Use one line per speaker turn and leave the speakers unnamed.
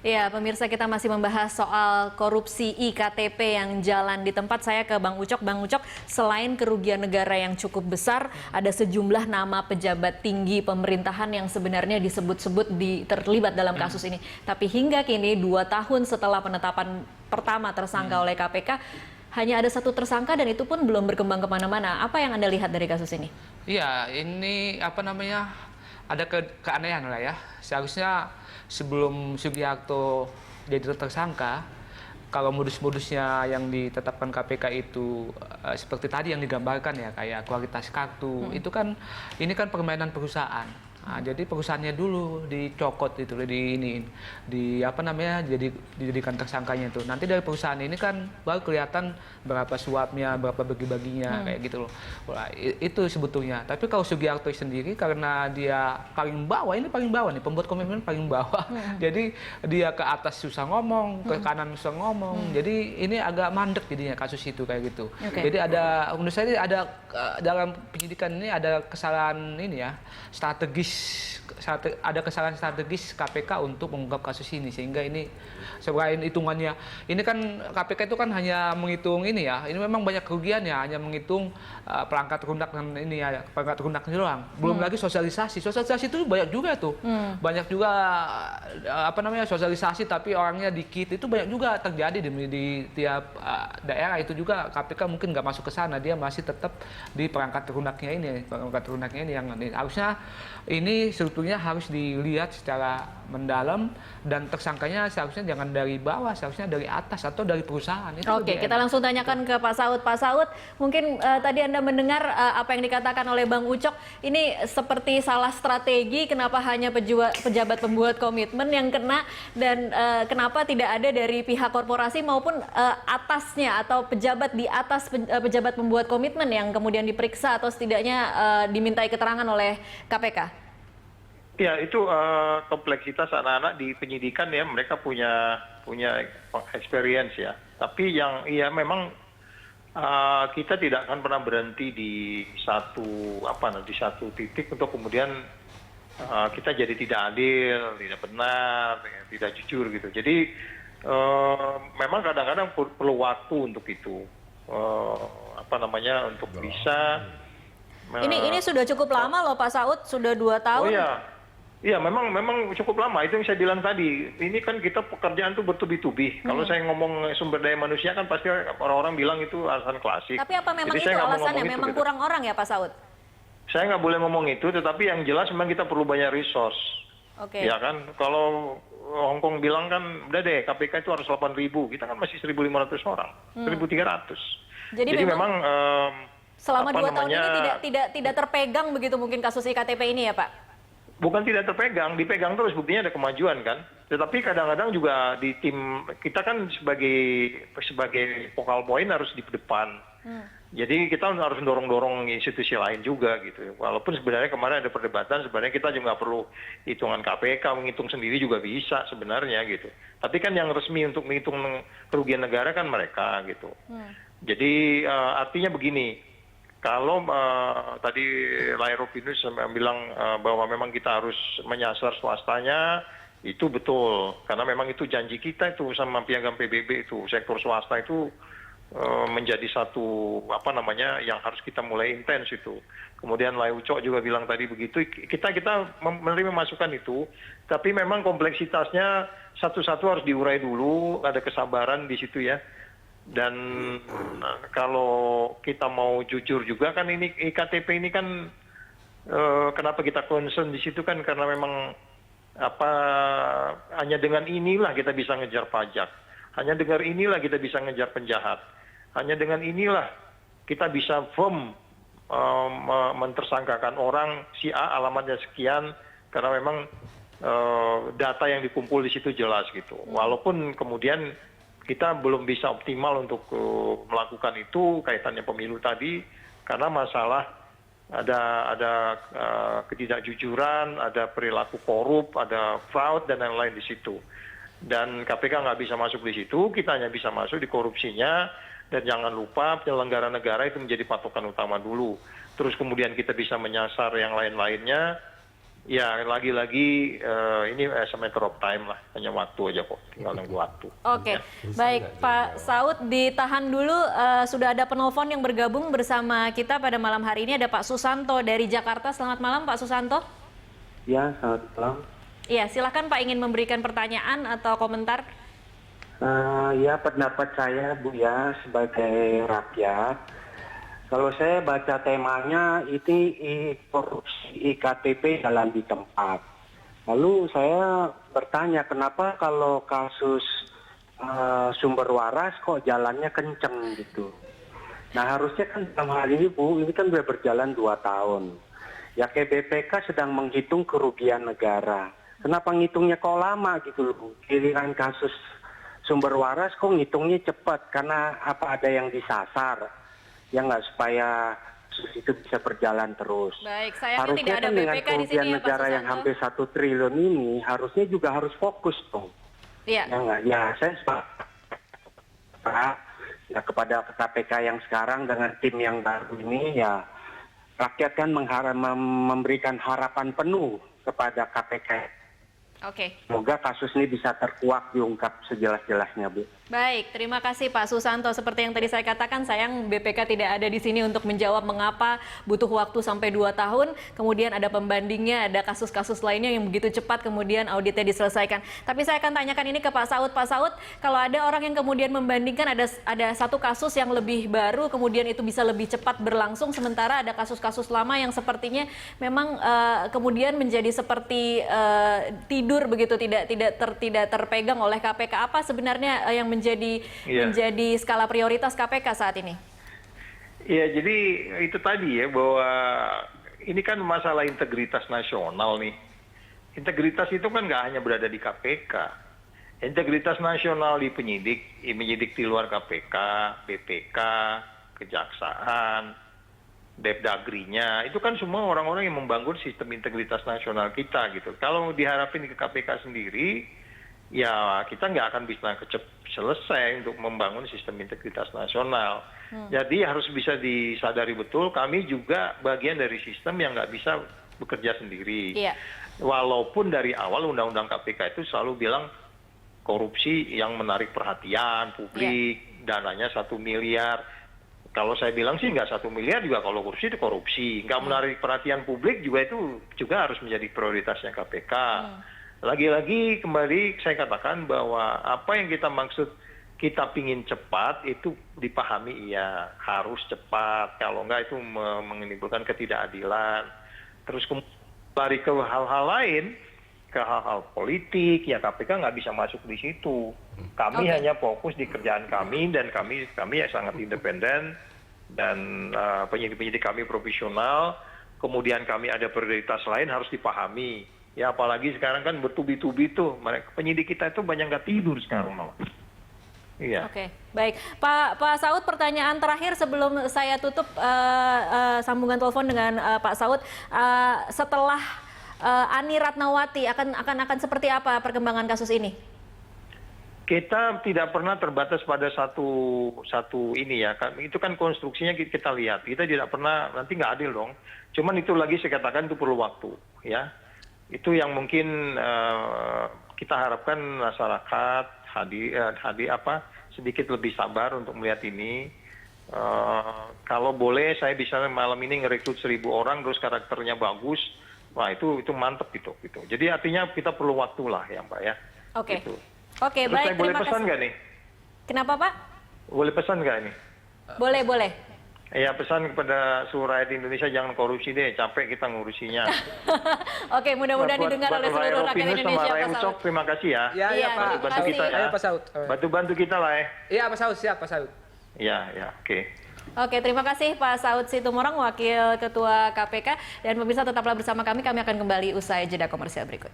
Ya, pemirsa kita masih membahas soal korupsi IKTP yang jalan di tempat. Saya ke Bang Ucok. Bang Ucok, selain kerugian negara yang cukup besar, ada sejumlah nama pejabat tinggi pemerintahan yang sebenarnya disebut-sebut terlibat dalam kasus ini. Tapi hingga kini 2 tahun setelah penetapan pertama tersangka oleh KPK, hanya ada 1 tersangka dan itu pun belum berkembang kemana-mana. Apa yang Anda lihat dari kasus ini?
Iya, ini ada keanehan lah ya. Seharusnya sebelum Sugiharto jadi tersangka, kalau modus-modusnya yang ditetapkan KPK itu seperti tadi yang digambarkan ya, kayak kualitas kartu, itu kan ini kan permainan perusahaan. Nah, jadi perusahaannya dulu dicokot itu, jadi dijadikan tersangkanya itu. Nanti dari perusahaan ini kan baru kelihatan berapa suapnya, berapa bagi-baginya, kayak gitu loh. Wah, itu sebetulnya. Tapi kalau Sugiharto sendiri karena dia paling bawah nih, pembuat komitmen paling bawah. Jadi dia ke atas susah ngomong, ke kanan susah ngomong. Jadi ini agak mandek jadinya kasus itu kayak gitu. Jadi menurut saya ada dalam penyidikan ini ada kesalahan ada kesalahan strategis KPK untuk mengungkap kasus ini, sehingga ini selain hitungannya, ini kan KPK itu kan hanya menghitung ini memang banyak kerugiannya, hanya menghitung perangkat lunak dan perangkat lunak doang, belum lagi sosialisasi itu banyak juga tuh, banyak juga sosialisasi tapi orangnya dikit, itu banyak juga terjadi di tiap daerah. Itu juga KPK mungkin nggak masuk ke sana, dia masih tetap di perangkat lunaknya ini yang harusnya ini sebetulnya harus dilihat secara mendalam, dan tersangkanya seharusnya jangan dari bawah, seharusnya dari atas atau dari perusahaan.
Oke, kita langsung tanyakan ke Pak Saud. Pak Saud, mungkin tadi Anda mendengar apa yang dikatakan oleh Bang Ucok, ini seperti salah strategi, kenapa hanya pejabat pembuat komitmen yang kena, dan kenapa tidak ada dari pihak korporasi maupun atasnya atau pejabat di atas pejabat pembuat komitmen yang kemudian diperiksa atau setidaknya dimintai keterangan oleh KPK?
Ya, itu kompleksitas anak-anak di penyidikan ya, mereka punya experience ya. Tapi memang kita tidak akan pernah berhenti di satu titik untuk kemudian kita jadi tidak adil, tidak benar, tidak jujur gitu. Jadi memang kadang-kadang perlu waktu untuk itu, untuk bisa.
Ini sudah cukup lama loh Pak Saud, sudah 2 tahun.
Oh iya. Iya, memang cukup lama. Itu yang saya bilang tadi. Ini kan kita pekerjaan tuh bertubi-tubi. Kalau saya ngomong sumber daya manusia kan pasti orang-orang bilang itu alasan klasik.
Tapi apa memang itu alasannya? Memang kurang orang ya Pak Saud?
Saya nggak boleh ngomong itu, tetapi yang jelas memang kita perlu banyak resource. Ya kan? Kalau Hongkong bilang kan, udah deh KPK itu harus 8.000. Kita kan masih 1.500 orang. 1.300. Jadi memang
selama 2 tahun ini tidak terpegang begitu mungkin kasus IKTP ini ya Pak?
Bukan tidak terpegang, dipegang terus, buktinya ada kemajuan kan. Tetapi kadang-kadang juga di tim kita kan sebagai focal point harus di depan. Jadi kita harus dorong institusi lain juga gitu. Walaupun sebenarnya kemarin ada perdebatan, sebenarnya kita juga nggak perlu hitungan KPK, menghitung sendiri juga bisa sebenarnya gitu. Tapi kan yang resmi untuk menghitung kerugian negara kan mereka gitu. Jadi artinya begini. Kalau tadi Lairupinus bilang bahwa memang kita harus menyasar swastanya, itu betul. Karena memang itu janji kita itu sama piagam PBB itu, sektor swasta itu menjadi satu yang harus kita mulai intens itu. Kemudian Lai Ucok juga bilang tadi begitu. Kita menerima masukan itu, tapi memang kompleksitasnya satu-satu harus diurai dulu, ada kesabaran di situ ya. Dan kalau kita mau jujur juga kan ini IKTP ini kan kenapa kita concern di situ kan karena memang hanya dengan inilah kita bisa ngejar pajak, hanya dengan inilah kita bisa ngejar penjahat, hanya dengan inilah kita bisa firm mentersangkakan orang si A alamatnya sekian karena memang data yang dikumpul di situ jelas gitu. Walaupun kemudian kita belum bisa optimal untuk melakukan itu kaitannya pemilu tadi karena masalah ada ketidakjujuran, ada perilaku korup, ada fraud dan lain-lain di situ. Dan KPK nggak bisa masuk di situ, kita hanya bisa masuk di korupsinya. Dan jangan lupa penyelenggara negara itu menjadi patokan utama dulu. Terus kemudian kita bisa menyasar yang lain-lainnya. Ya, lagi-lagi ini as a matter of time lah, hanya waktu aja kok, tinggal nunggu waktu.
Oke,
Ya.
baik Pak Saud, ditahan dulu. Sudah ada penelpon yang bergabung bersama kita pada malam hari ini, ada Pak Susanto dari Jakarta. Selamat malam Pak Susanto.
Ya, selamat malam.
Iya, silakan Pak, ingin memberikan pertanyaan atau komentar.
Ya, pendapat saya Bu ya, sebagai rakyat, kalau saya baca temanya ini korupsi IKTP jalan di tempat. Lalu saya bertanya, kenapa kalau kasus sumber waras kok jalannya kenceng gitu? Nah, harusnya kan dalam hal ini Bu, ini kan sudah berjalan 2 tahun. Ya, BPK sedang menghitung kerugian negara. Kenapa ngitungnya kok lama gitu loh? Giliran kasus sumber waras kok ngitungnya cepat, karena apa ada yang disasar? Ya nggak, supaya itu bisa berjalan terus.
Baik, sayangnya
harusnya
tidak ada
kan dengan
BPK di sini
kerugian
ya Pak
negara yang
Susanto.
hampir 1 triliun ini, harusnya juga harus fokus dong.
Iya.
Ya nggak, ya saya sepakat ya kepada KPK yang sekarang dengan tim yang baru ini, ya rakyat kan memberikan harapan penuh kepada KPK.
Oke.
Semoga kasus ini bisa terkuak, diungkap sejelas-jelasnya, Bu.
Baik, terima kasih Pak Susanto. Seperti yang tadi saya katakan, sayang BPK tidak ada di sini untuk menjawab mengapa butuh waktu sampai 2 tahun. Kemudian ada pembandingnya, ada kasus-kasus lainnya yang begitu cepat kemudian auditnya diselesaikan. Tapi saya akan tanyakan ini ke Pak Saud. Pak Saud, kalau ada orang yang kemudian membandingkan ada satu kasus yang lebih baru, kemudian itu bisa lebih cepat berlangsung, sementara ada kasus-kasus lama yang sepertinya memang kemudian menjadi seperti tidur begitu, tidak terpegang oleh KPK. Apa sebenarnya yang menjadi skala prioritas KPK saat ini?
Ya, jadi itu tadi ya, bahwa ini kan masalah integritas nasional nih. Integritas itu kan nggak hanya berada di KPK. Integritas nasional di penyidik di luar KPK, BPK, Kejaksaan, Depdagrinya, itu kan semua orang-orang yang membangun sistem integritas nasional kita gitu. Kalau diharapin ke KPK sendiri, ya kita nggak akan bisa selesai untuk membangun sistem integritas nasional. Jadi harus bisa disadari betul, kami juga bagian dari sistem yang nggak bisa bekerja sendiri.
Iya.
Walaupun dari awal Undang-Undang KPK itu selalu bilang korupsi yang menarik perhatian publik, dananya 1 miliar. Kalau saya bilang sih nggak 1 miliar juga, kalau korupsi itu korupsi. Nggak menarik perhatian publik juga, itu juga harus menjadi prioritasnya KPK. Lagi-lagi kembali saya katakan bahwa apa yang kita maksud kita pingin cepat itu dipahami, iya harus cepat, kalau enggak itu menimbulkan ketidakadilan. Terus kembali ke hal-hal lain, ke hal-hal politik, ya KPK nggak bisa masuk di situ. Kami hanya fokus di kerjaan kami, dan kami ya sangat independen, dan penyidik-penyidik kami profesional. Kemudian kami ada prioritas lain, harus dipahami. Ya apalagi sekarang kan bertubi-tubi tuh, penyidik kita itu banyak nggak tidur sekarang malah. Iya.
Oke, baik. Pak Saud, pertanyaan terakhir sebelum saya tutup sambungan telepon dengan Pak Saud. Setelah Ani Ratnawati akan seperti apa perkembangan kasus ini?
Kita tidak pernah terbatas pada satu ini ya, kan itu kan konstruksinya kita lihat. Kita tidak pernah, nanti nggak adil dong. Cuman itu lagi saya katakan itu perlu waktu, ya. Itu yang mungkin kita harapkan masyarakat sedikit lebih sabar untuk melihat ini. Kalau boleh saya bisa malam ini ngerekrut 1.000 orang terus karakternya bagus, wah itu mantep gitu. Jadi artinya kita perlu waktu lah ya Mbak ya.
Oke.
Gitu.
Oke,
Terus
baik.
saya boleh
Terima
pesan
kasih.
nggak nih?
Kenapa Pak?
Boleh pesan nggak ini?
Boleh.
Ya pesan kepada seluruh rakyat Indonesia, jangan korupsi deh, capek kita ngurusinya.
Oke, mudah-mudahan didengar oleh seluruh rakyat Indonesia, Pak Saud.
Terima kasih ya.
Iya,
Iya,
Pak.
terima
Bantu kita
kasih.
ya.
Ayo Pak Saud.
Bantu kita lah ya.
Iya Pak Saud, siap Pak Saud.
Ya, oke.
Oke, terima kasih Pak Saud Situmorang, Wakil Ketua KPK. Dan pemirsa tetaplah bersama kami akan kembali usai jeda komersial berikut.